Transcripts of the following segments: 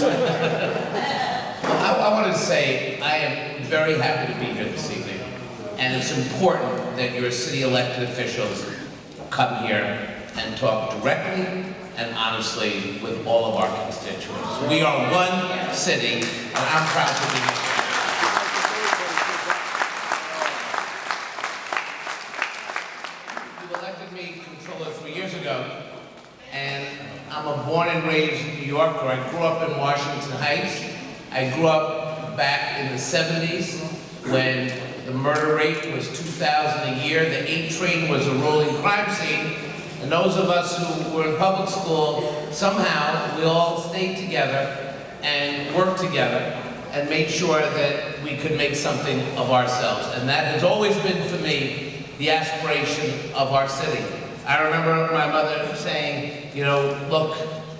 I wanted to say I am very happy to be here this evening, and it's important that your city elected officials come here and talk directly and honestly with all of our constituents. We are one city, and I'm proud to be here. You elected me controller 3 years ago, and I'm a born and raised New Yorker. I grew up in Washington Heights. I grew up back in the 70s when the murder rate was 2,000 a year. The 8 train was a rolling crime scene. And those of us who were in public school, somehow we all stayed together and worked together and made sure that we could make something of ourselves. And that has always been, for me, the aspiration of our city. I remember my mother saying, you know, look,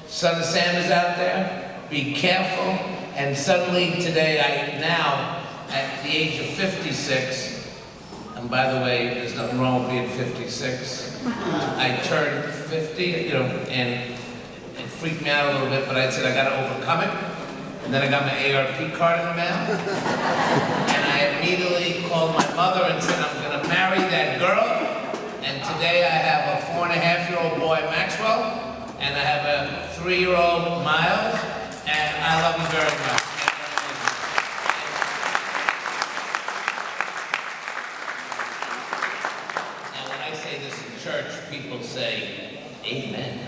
Son of Sam is out there, be careful. And suddenly today, now, at the age of 56, and by the way, there's nothing wrong with being 56. I turned 50, you know, and it freaked me out a little bit, but I said I gotta overcome it. And then I got my ARP card in the mail. And I immediately called my mother and said, I'm gonna marry that girl. And today I have a 4.5-year-old boy, Maxwell, and I have a 3-year-old, Miles, and I love you very much. And when I say this in church, people say, amen.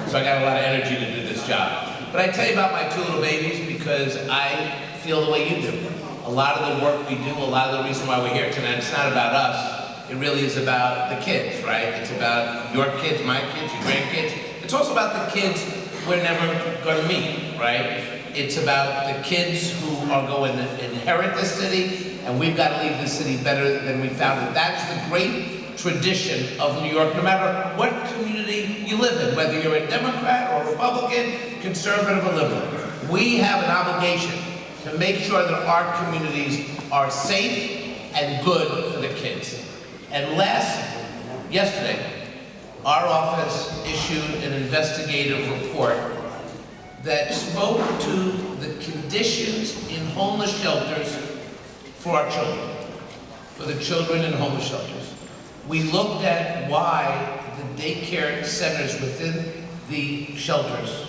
So I got a lot of energy to do this job. But I tell you about my 2 little babies because I feel the way you do. A lot of the work we do, a lot of the reason why we're here tonight, it's not about us. It really is about the kids, right? It's about your kids, my kids, your grandkids. It's also about the kids we're never going to meet, right? It's about the kids who are going to inherit this city, and we've got to leave this city better than we found it. That's the great tradition of New York, no matter what community you live in, whether you're a Democrat or a Republican, conservative or liberal. We have an obligation to make sure that our communities are safe and good for the kids. And yesterday, our office issued an investigative report that spoke to the conditions in homeless shelters for our children, for the children in homeless shelters. We looked at why the daycare centers within the shelters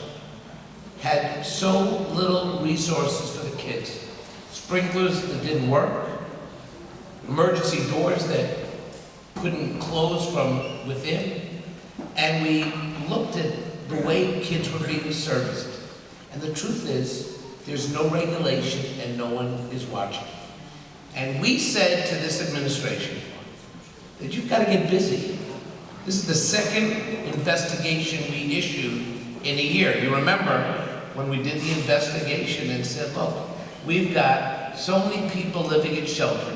had so little resources for the kids. Sprinklers that didn't work, emergency doors that couldn't close from within, and we looked at the way kids were being serviced. And the truth is, there's no regulation and no one is watching. And we said to this administration that you've got to get busy. This is the 2nd investigation we issued in a year. You remember when we did the investigation and said, look, we've got so many people living in shelter,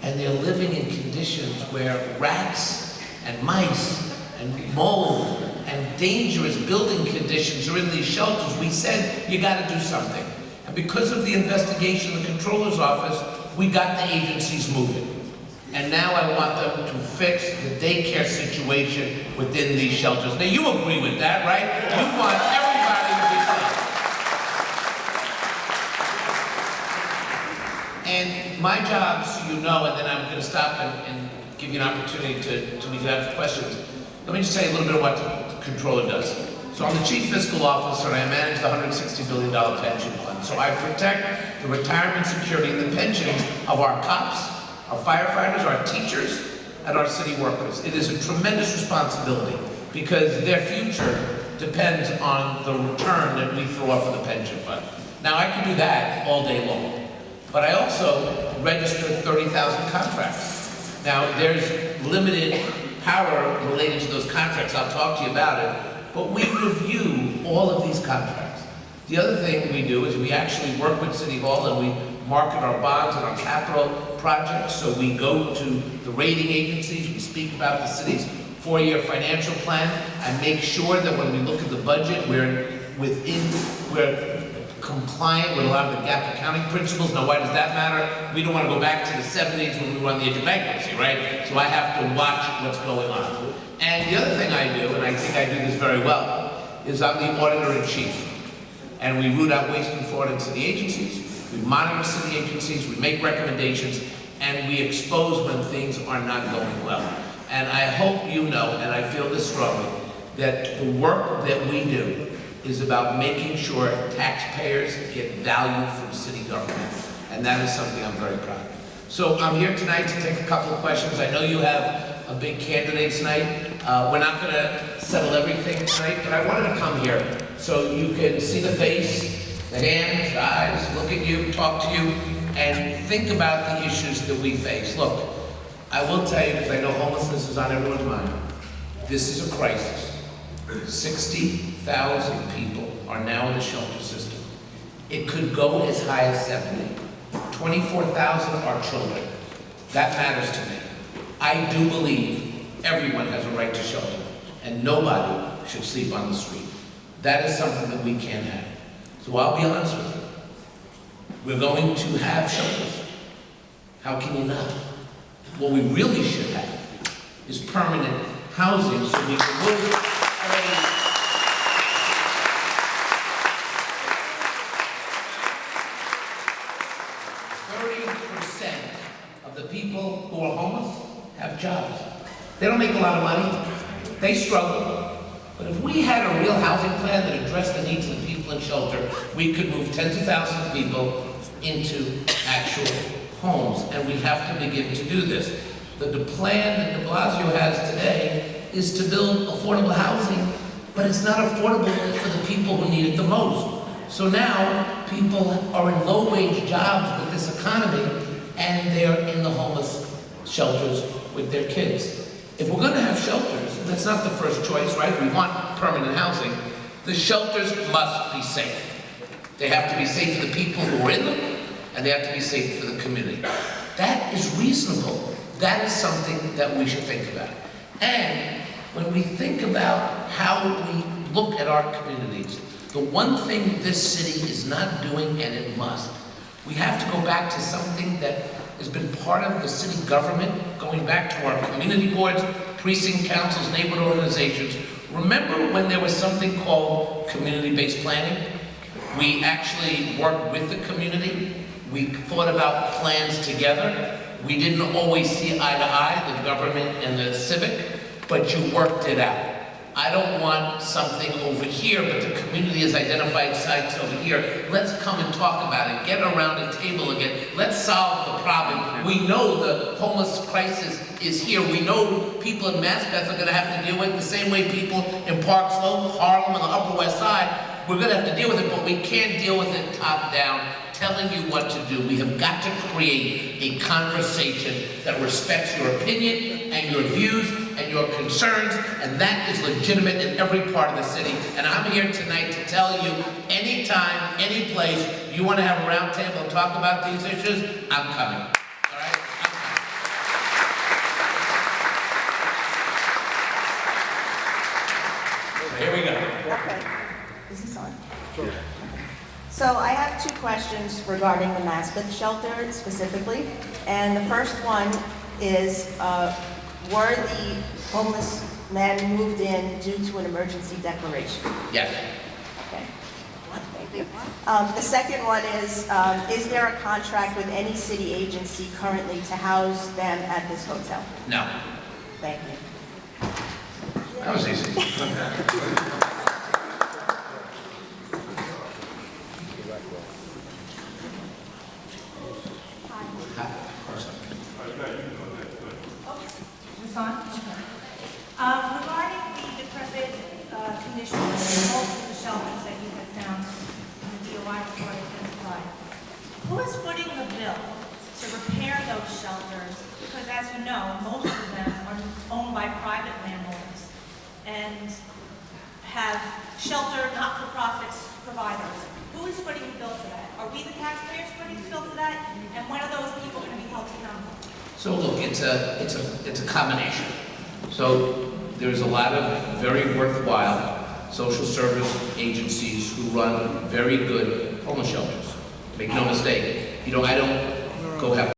and they're living in conditions where rats and mice and mold and dangerous building conditions are in these shelters. We said, you gotta do something. And because of the investigation of the Comptroller's Office, we got the agencies moving. And now I want them to fix the daycare situation within these shelters. Now you agree with that, right? You want everybody to be safe. And my job, so you know, and then I'm going to stop and give you an opportunity to ask questions. Let me just tell you a little bit of what the Comptroller does. So I'm the Chief Fiscal Officer, and I manage the $160 billion pension fund. So I protect the retirement security and the pensions of our cops, our firefighters, our teachers, and our city workers. It is a tremendous responsibility because their future depends on the return that we throw off of the pension fund. Now I can do that all day long. But I also registered 30,000 contracts. Now, there's limited power related to those contracts. I'll talk to you about it. But we review all of these contracts. The other thing we do is we actually work with City Hall and we market our bonds and our capital projects. So we go to the rating agencies, we speak about the city's 4-year financial plan, and make sure that when we look at the budget, we're compliant with a lot of the GAAP accounting principles. Now, why does that matter? We don't want to go back to the 70s when we were on the edge of bankruptcy, right? So I have to watch what's going on. And the other thing I do, and I think I do this very well, is I'm the auditor-in-chief. and we root out waste and fraud in city agencies, we monitor city agencies, we make recommendations, and we expose when things are not going well. And I hope you know, and I feel this strongly, that the work that we do is about making sure taxpayers get value from city government. And that is something I'm very proud of. So I'm here tonight to take a couple of questions. I know you have a big candidates night. We're not going to settle everything tonight, but I wanted to come here so you can see the face, the hands, the eyes, look at you, talk to you, and think about the issues that we face. Look, I will tell you, because I know homelessness is on everyone's mind, this is a crisis. 60,000 people are now in the shelter system. It could go as high as 70. 24,000 are children. That matters to me. I do believe everyone has a right to shelter, and nobody should sleep on the street. That is something that we can't have. So I'll be honest with you. We're going to have shelters. How can you not? What we really should have is permanent housing so we can move. 30% of the people who are homeless have jobs. They don't make a lot of money. They struggle. But if we had a real housing plan that addressed the needs of the people in shelter, we could move tens of thousands of people into actual homes. And we have to begin to do this. The plan that de Blasio has today is to build affordable housing, but it's not affordable for the people who need it the most. So now, people are in low-wage jobs with this economy, and they're in the homeless shelters with their kids. If we're gonna have shelters, and that's not the first choice, right? We want permanent housing. The shelters must be safe. They have to be safe for the people who are in them, and they have to be safe for the community. That is reasonable. That is something that we should think about. And when we think about how we look at our communities, the one thing this city is not doing, and it must, we have to go back to something that has been part of the city government, going back to our community boards, precinct councils, neighborhood organizations. Remember when there was something called community-based planning? We actually worked with the community. We thought about plans together. We didn't always see eye to eye, the government and the civic, but you worked it out. I don't want something over here, but the community has identified sites over here. Let's come and talk about it. Get around a table again. Let's solve the problem. We know the homeless crisis is here. We know people in Maspeth are going to have to deal with it the same way people in Park Slope, Harlem, and the Upper West Side. We're going to have to deal with it, but we can't deal with it top down, telling you what to do. We have got to create a conversation that respects your opinion and your views and your concerns, and that is legitimate in every part of the city. And I'm here tonight to tell you, anytime, any place, you want to have a round table and talk about these issues, I'm coming. All right? I'm coming. So here we go. Okay. Is this on? Sure. So I have two questions regarding the Maspeth shelter specifically. And the first one is, were the homeless men moved in due to an emergency declaration? Yes. Okay. Thank you. The second one is there a contract with any city agency currently to house them at this hotel? No. Thank you. That was easy. Regarding the decrepit condition of most of the shelters that you have found in the DOI report identified, who is footing the bill to repair those shelters? Because as you know, most of them are owned by private landlords and have shelter not-for-profit providers. Who is footing the bill for that? Are we the taxpayers footing the bill for that? And when are those people going to be held accountable? So look, it's a combination. So there's a lot of very worthwhile social service agencies who run very good homeless shelters. Make no mistake, I don't go have